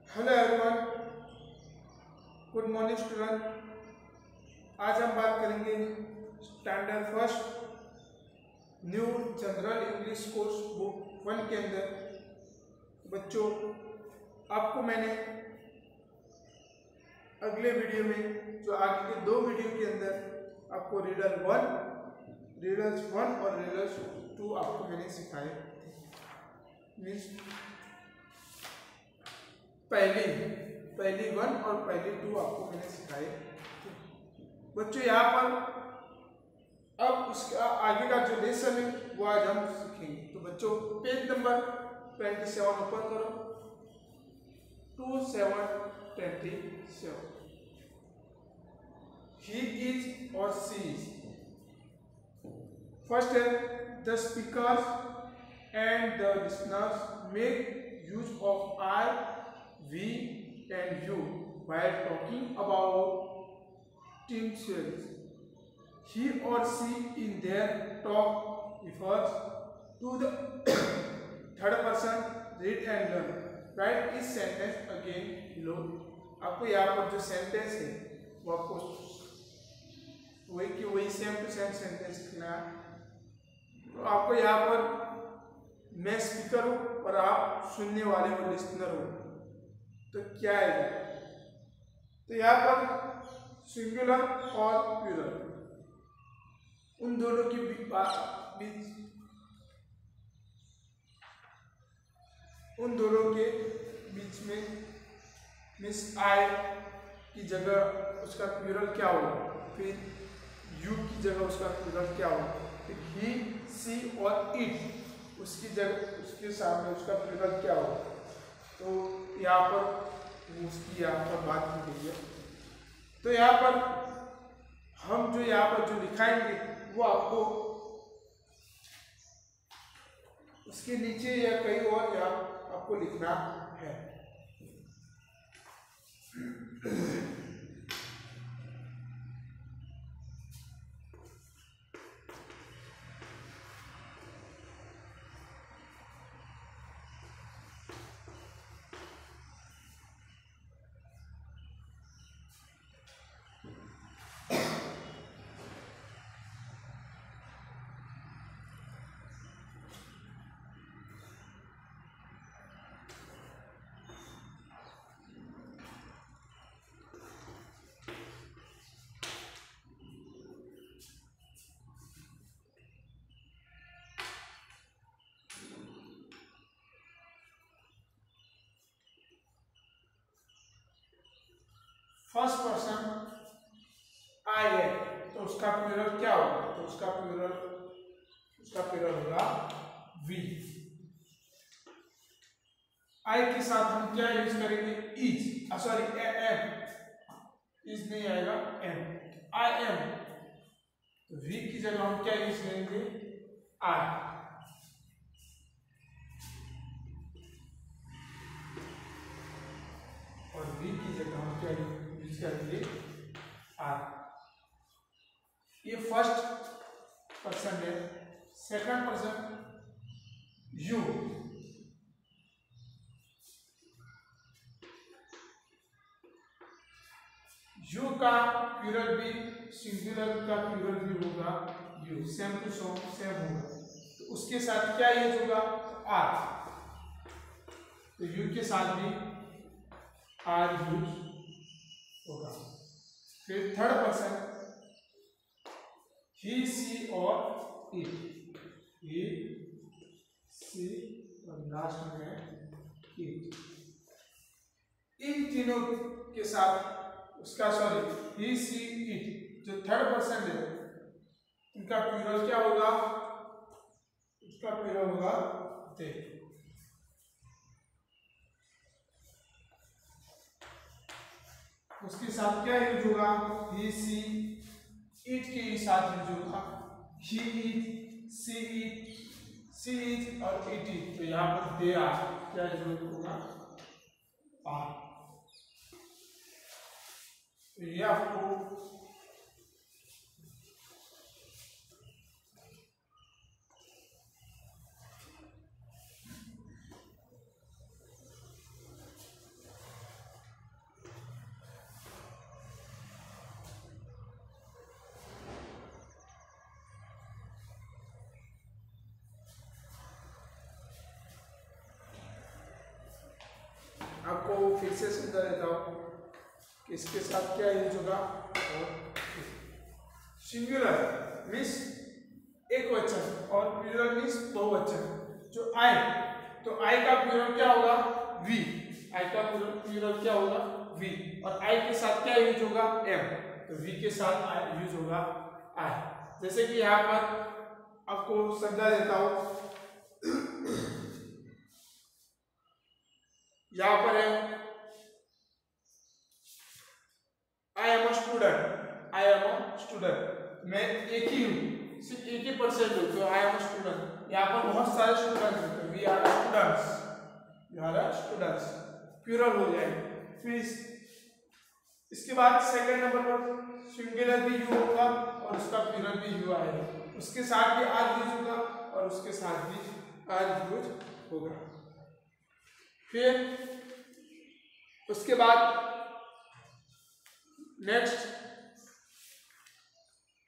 Hello everyone, good morning student. आज हम बात करेंगे standard first new general English course book 1 के अंदर। बच्चों, आपको मैंने अगले वीडियो में जो आगे के 2 वीडियो के अंदर आपको रीडर्स 1 और रीडर्स 2 आपको मैंने सिखाए थे। मीन्स पहली 1 और पहली 2 आपको मैंने सिखाए। बच्चों, यहाँ पर अब उसका आगे का जो लेसन है वो आज हम सीखेंगे। तो बच्चों, पेज नंबर 27 ओपन करो। 2727 ही इज और सी इज। फर्स्ट है the speakers and the listeners make use of I, we and you while talking about themselves. He or she in their talk refers to the third person. Read and learn. Write this sentence again below. आपको यहाँ पर जो sentence है वो आपको वही same to same sentence लिखना है। तो आपको यहाँ पर मैं स्पीकर हूँ और आप सुनने वाले हो, लिसनर हो, तो क्या है? तो यहाँ पर सिंगुलर और प्लूरल उन दोनों के बीच में मिस आई की जगह उसका प्लूरल क्या होगा, फिर यू की जगह उसका प्लूरल क्या होगा, फिर ही, सी और इट उसकी जगह उसके सामने उसका प्लूरल क्या होगा। तो यहाँ पर उसकी यहाँ पर बात की गई है। तो यहाँ पर हम जो यहाँ पर जो लिखाएंगे वो आपको उसके नीचे या कहीं और यहाँ आपको लिखना है। फर्स्ट पर्सन आई है तो उसका प्लूरल क्या होगा? तो उसका प्लूरल होगा वी। आई के साथ हम क्या यूज करेंगे? Is, sorry M. इज नहीं आएगा, एम। I am. तो वी की जगह हम क्या यूज करेंगे? आई। और वी की जगह हम क्या यूज करेंगे? आर। ये फर्स्ट पर्सन है। Second person you. यू का प्लूरल भी सिंगुलर का प्लूरल भी होगा यू, सेम टू सेम होगा। तो उसके साथ क्या यूज होगा? आर। तो यू के साथ भी आर यूज होगा। फिर थर्ड पर्सन ही, सी और इट। ही, सी और लास्ट में इट। इन तीनों के साथ उसका ही, सी, इट जो थर्ड पर्सन है उनका प्लूरल क्या होगा? उसका प्लूरल होगा दे। उसके साथ क्या यूज होगा? ही, सी, इट के साथ यूज होगा ही इज, सी इज और इट इज। तो यहाँ पर दे आर क्या यूज होगा? आर। तो ये आपको फिर से समझा देता हूँ कि इसके साथ क्या यूज होगा। और सिंगुलर मीन्स एक वचन और प्लूरल मीन्स बहुवचन। जो आई, तो आई का प्लूरल क्या होगा, वी। आई का प्लूरल क्या होगा, वी। और आई के साथ क्या यूज होगा, एम। तो वी के साथ आई यूज होगा आई। जैसे कि यहाँ पर आपको समझा देता हूँ, यहाँ पर है I am a student. I am a student, मैं एक ही हूँ, सिर्फ एक ही परसेंट हूँ, तो आई एम अ स्टूडेंट। यहाँ पर बहुत सारे स्टूडेंट्स हैं, तो we are students, we are students, plural हो जाएगा। फिर इसके बाद सेकंड नंबर पर सिंगुलर भी यू होगा और उसका प्लूरल भी यू आएगा, उसके साथ भी आर यूज होगा और उसके साथ भी आर यूज होगा। फिर उसके बाद नेक्स्ट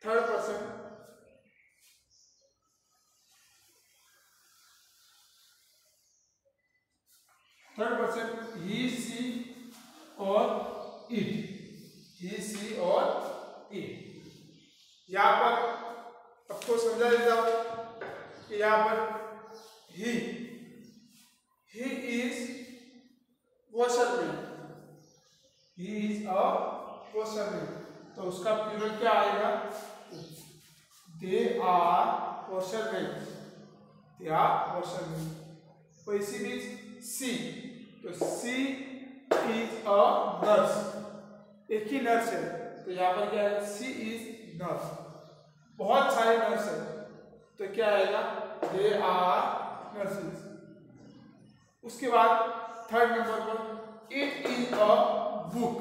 थर्ड पर्सन, ही सी और इट, ही सी और इट। यहाँ पर आपको समझा देता हूँ कि यहाँ पर he is washerman, he is a washerman, तो उसका प्लूरल क्या आएगा, they are washerman, they are washerman. तो इसी बीच सी, तो सी इज अ नर्स, एक ही नर्स है, तो यहाँ पर क्या है, सी इज नर्स। बहुत सारे नर्स है, तो क्या आएगा, दे आर नर्सेस। उसके बाद थर्ड नंबर पर it is a book,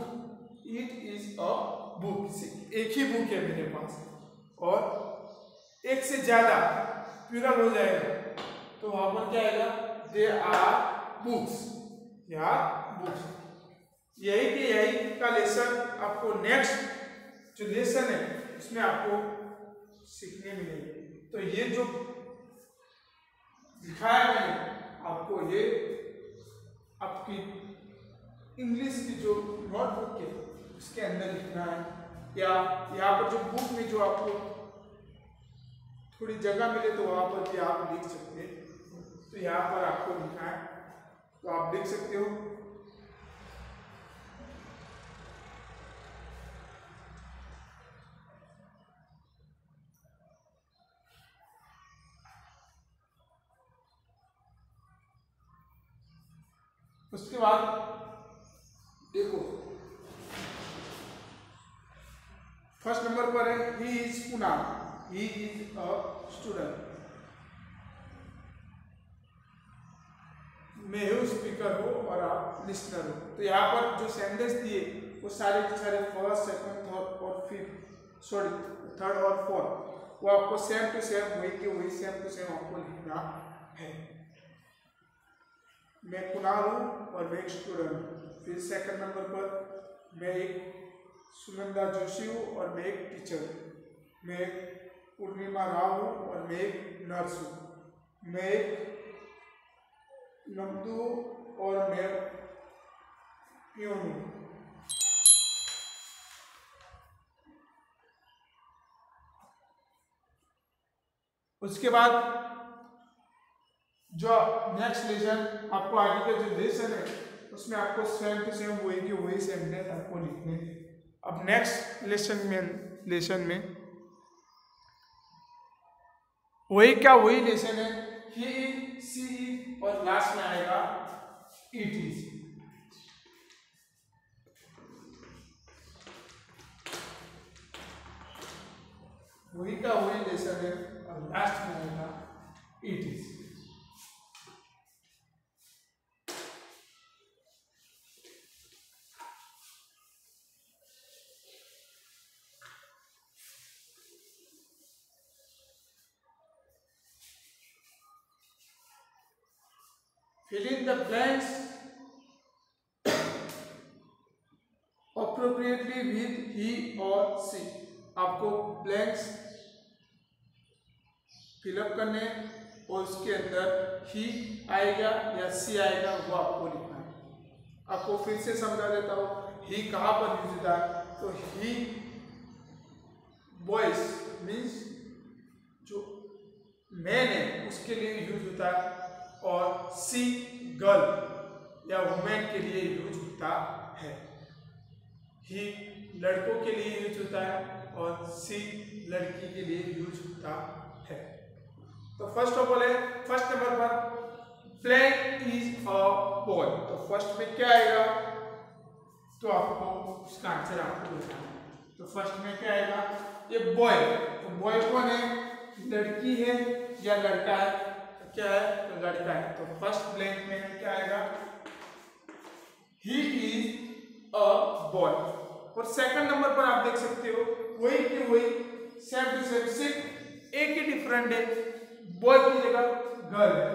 it is a book, एक ही बुक है मेरे पास, और एक से ज्यादा प्लूरल हो जाएगा, तो वहां पर क्या आएगा, दे आर बुक्स या बुक्स। यही कि यही का लेसन आपको नेक्स्ट जो लेसन है उसमें आपको सीखने मिलेगी। तो ये जो दिखाया मैंने आपको, ये आपकी इंग्लिश की जो नोटबुक है उसके अंदर लिखना है, या यहाँ पर जो बुक में जो आपको थोड़ी जगह मिले तो वहाँ पर भी आप लिख सकते हैं। तो यहाँ पर आपको लिखना है, तो आप लिख सकते हो। उसके बाद देखो फर्स्ट नंबर पर है he is Kunal, he is a student. मैं हूँ स्पीकर हो और आप लिसनर हो। तो यहाँ पर जो सेंटेंस दिए वो सारे के सारे फर्स्ट, सेकंड, थर्ड और फिफ्थ, सॉरी थर्ड और फोर्थ, वो आपको सेम टू सेम वही के वही सेम टू सेम आपको लिखना है। मैं कुणाल हूँ और मैं एक स्टूडेंट हूँ। फिर सेकंड नंबर पर मैं एक सुनंदा जोशी हूँ और मैं एक टीचर हूँ। मैं एक पूर्णिमा राव हूँ और मैं एक नर्स हूँ। मैं एक नमदू और मैं प्यून हूँ। उसके बाद जो नेक्स्ट लेसन आपको आगे का जो लेसन है उसमें आपको सेम टू सेम वही की वही सेंटेंस आपको लिखने हैं। अब नेक्स्ट लेसन में वही क्या वही लेसन है, ही इज, सी इज और लास्ट में आएगा इट इज। वही का वही लेसन है और लास्ट में आएगा it is. Fill in the blanks appropriately with he or she। आपको ब्लैंक्स फिलअप करने और उसके अंदर ही आएगा या सी आएगा वो आपको लिखना है। आपको फिर से समझा देता हूँ। ही कहाँ पर यूज होता है, तो ही बॉयज मीन्स जो मैन है उसके लिए यूज होता है, और सी गर्ल या वुमेन के लिए यूज होता है। ही लड़कों के लिए यूज होता है और सी लड़की के लिए यूज होता है। तो फर्स्ट ऑफ ऑल है, फर्स्ट नंबर पर ब्लैक इज अ बॉय, तो फर्स्ट में क्या आएगा, तो आपको उसका आंसर आपको बताना है। तो फर्स्ट में क्या आएगा, ये बॉय, तो बॉय कौन है, लड़की है या लड़का है, तो क्या है, तो लड़का है। तो फर्स्ट ब्लैंक में क्या आएगा, ही इज अ बॉय। और सेकंड नंबर पर आप देख सकते हो वही के वही सेम टू सेम, सिर्फ एक ही डिफरेंट है, बॉय की जगह गर्ल है।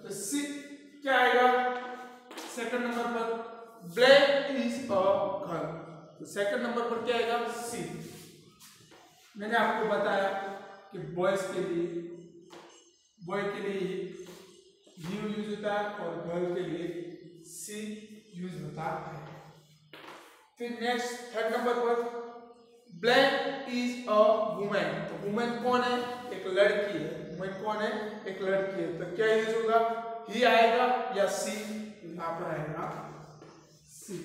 तो सी क्या आएगा सेकंड नंबर पर, ब्लैक इज अ गर्ल, तो सेकंड नंबर पर क्या आएगा, सी। मैंने आपको बताया कि बॉयज के लिए, बॉय के लिए ही यूज होता है और गर्ल के लिए सी यूज होता है। फिर नेक्स्ट थर्ड नंबर पर ब्लैक इज अ वुमेन, तो वुमेन कौन है, एक लड़की है, वुमेन कौन है, एक लड़की है। तो क्या यूज होगा, ही आएगा या सी, यहाँ पर आएगा सी।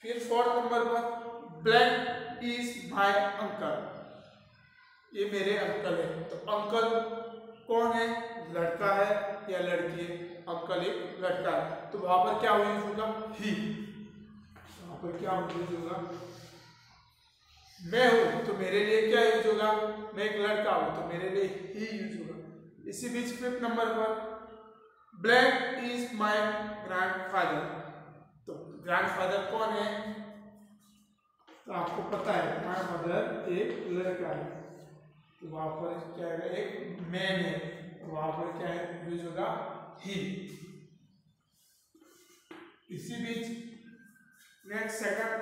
फिर फोर्थ नंबर पर ब्लैक इज माय अंकल, ये मेरे अंकल है। तो अंकल कौन है, लड़का है या लड़की है, अंकल एक लड़का है। तो वहां पर क्या यूज होगा, ही, वहां पर क्या यूज होगा, मैं हूं तो मेरे लिए क्या यूज होगा, मैं एक लड़का हूं तो मेरे लिए ही यूज होगा। इसी बीच फिफ्थ नंबर पर ब्लैक इज माय ग्रैंडफादर, तो ग्रैंडफादर कौन है, तो आपको पता है ग्रैंडफादर एक लड़का है, तो वहां पर क्या है, एक मैन है, तो वहां पर क्या है यूज होगा, ही। इसी बीच नेक्स्ट सेकंड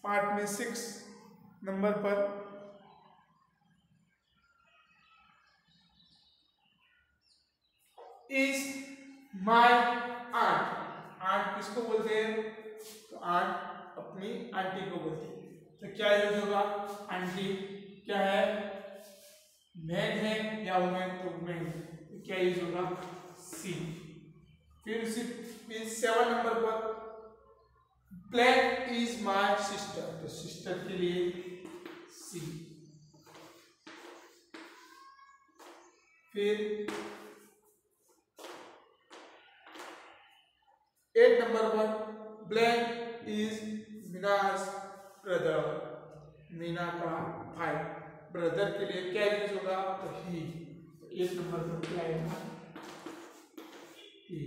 पार्ट में 6 नंबर पर इज माय आंट, आंट किसको बोलते हैं, तो आंट अपनी आंटी को बोलते हैं। तो क्या यूज होगा, आंटी क्या है, मैन है या वुमेन, तो वुमेन, तो क्या यूज होगा, सी। फिर उसी 7 नंबर पर ब्लैक इज माय सिस्टर, तो सिस्टर के लिए सी। फिर 8 नंबर पर ब्लैक इज मीनाज ब्रदर, मीना का भाई, ब्रदर के लिए क्या यूज होगा, तो ही। 8 नंबर पर क्या आएगा, ही।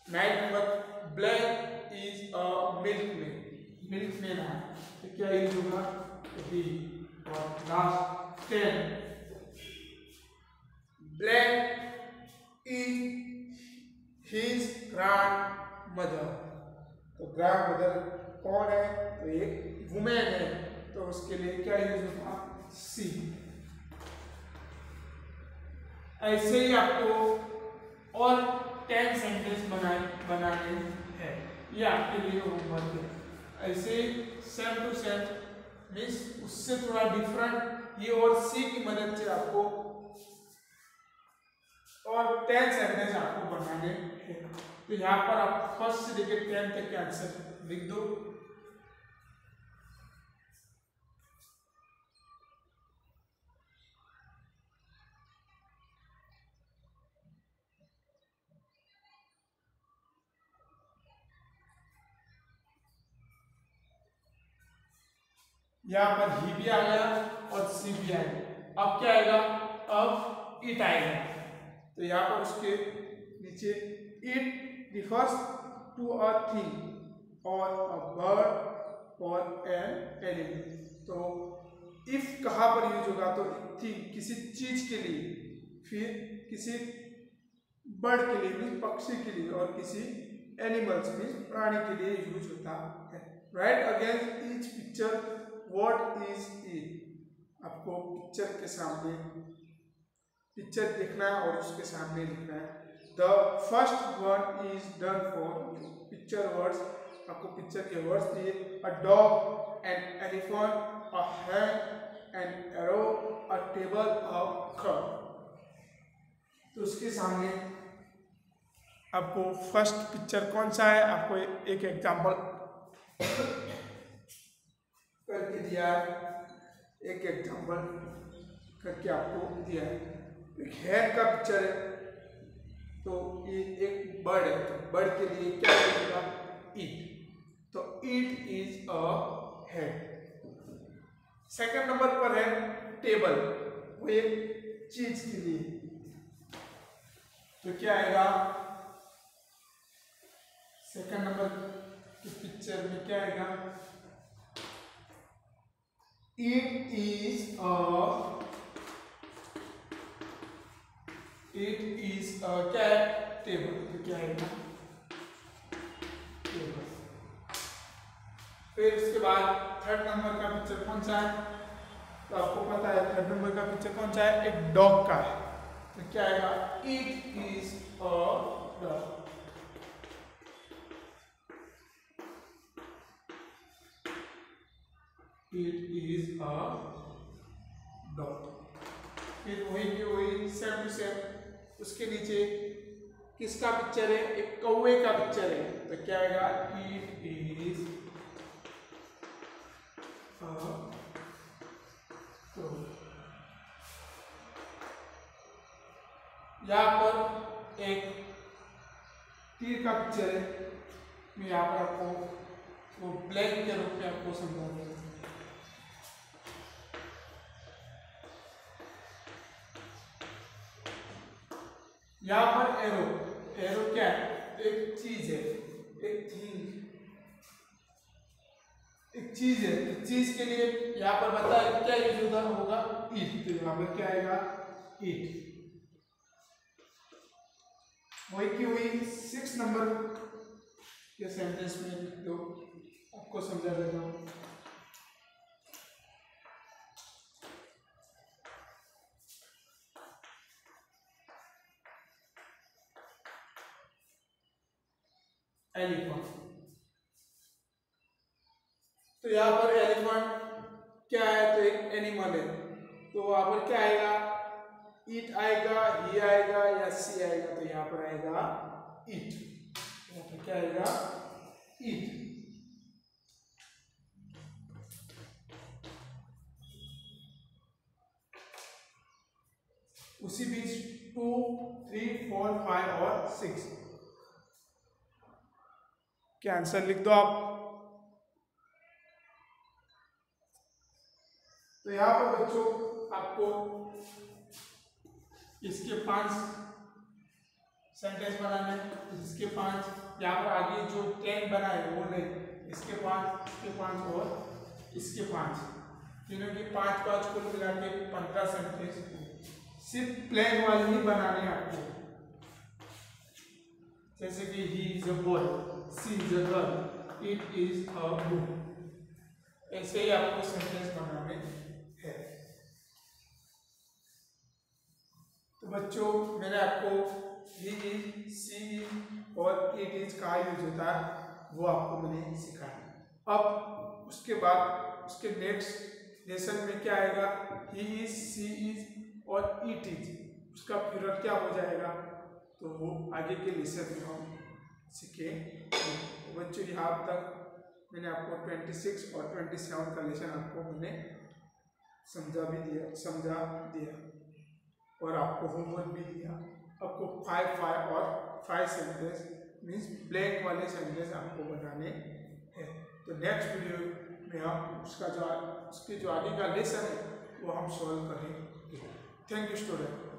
9 number black is a milkman, milkman है, तो क्या यूज होगा, ही। और last 10 black is his grandmother, तो ग्रैंडमदर कौन है, तो एक वुमेन है, तो उसके लिए क्या यूज होगा, सी। ऐसे ही आपको और 10 सेंटेंस बनाने हैं, ये आपके लिए होमवर्क है। ऐसे सेम टू सेम मीन्स उससे थोड़ा डिफरेंट, ये और सी की मदद से आपको और 10 सेंटेंस आपको बनाने हैं। तो यहाँ पर आप फर्स्ट से लेकर 10 तक के आंसर लिख दो। यहाँ पर ही भी आ गया और सी भी आ गया। अब क्या आएगा, अब इट आएगा, तो यहाँ पर उसके नीचे it refers to a thing और अ बर्ड और एन एनिमल। तो इफ कहाँ पर यूज होगा, तो थिंग किसी चीज के लिए, फिर किसी बर्ड के लिए मीन्स पक्षी के लिए, और किसी एनिमल्स मीन्स प्राणी के लिए यूज होता है। Right against each picture what is it, आपको पिक्चर के सामने पिक्चर देखना है और उसके सामने लिखना है the first one is done for picture words, आपको पिक्चर के वर्ड्स दिए, a dog, an elephant, a hand, an arrow, a table, a cup. तो उसके सामने आपको फर्स्ट पिक्चर कौन सा है, आपको एक एग्जांपल करके दिया है, एक एग्जांपल करके आपको दिया है। एक हेड का पिक्चर है, तो ये एक बर्ड है, तो बर्ड के लिए क्या होगा, ईट, तो eat is a head. Second number पर है टेबल, वो एक चीज के लिए, तो क्या आएगा सेकंड नंबर की पिक्चर में, क्या आएगा, इट इज अ क्या है, टेबल, तो क्या आएगा, टेबल। फिर उसके बाद थर्ड नंबर का पिक्चर कौन सा है, तो आपको पता है थर्ड नंबर का पिक्चर कौन सा है, एक डॉग का है, तो क्या आएगा, it is a dog. It is a dog. फिर वही की वही सेम टू सेम, उसके नीचे किसका पिक्चर है, एक कौवे का पिक्चर है, तो क्या आएगा, इट इज अ कौ। यहाँ पर एक तीर का पिक्चर है, मैं यहाँ पर आपको वो ब्लैक के रूप में आपको समझा दूंगा। यहाँ पर एरो, एरो क्या है, एक चीज है, एक थिंग, एक चीज है, तो चीज के लिए यहाँ पर बताया क्या यूज होता होगा, ईट, तो यहाँ पर क्या आएगा, ईट। वही की हुई 6 नंबर के सेंटेंस में लिख दो, आपको समझा देता हूँ। एलिफेंट, तो यहाँ पर एलिफेंट क्या है, तो एक एनिमल है, तो वहां पर क्या आएगा, ईट आएगा, ही आएगा या सी आएगा, तो यहाँ पर आएगा ईट, यहाँ पर क्या आएगा, ईट। उसी बीच 2, 3, 4, 5 और 6 के आंसर लिख दो आप। तो यहाँ पर बच्चों आपको इसके 5 सेंटेंस बनाने, इसके 5, यहाँ पर आगे जो 10 बनाए वो नहीं, इसके 5 और इसके 5, तीनों की 5 कुल मिला के 15 सेंटेंस सिर्फ प्लेन वाले ही बनाने आपको, जैसे कि he is a boy, she is a girl, it is a book, ऐसे ही आपको सेंटेंस बनाने हैं। तो बच्चों मैंने आपको ही इज, सी इज और इट इज का यूज होता है वो आपको मैंने सिखाया। अब उसके बाद उसके नेक्स्ट लेसन में क्या आएगा, ही इज, सी इज और इट इज, उसका प्लूरल क्या हो जाएगा, तो वो आगे के लेसन में हम सीखें। तो बच्चों यहाँ तक मैंने आपको 26 और 27 का लेसन आपको मैंने समझा दिया और आपको होमवर्क भी दिया। आपको 5 और 5 सेंटेंस मीन्स ब्लैंक वाले सेंटेंस आपको बनाने हैं। तो नेक्स्ट वीडियो में हम उसके जो आगे का लेसन है वो हम सॉल्व करेंगे। Thank you student.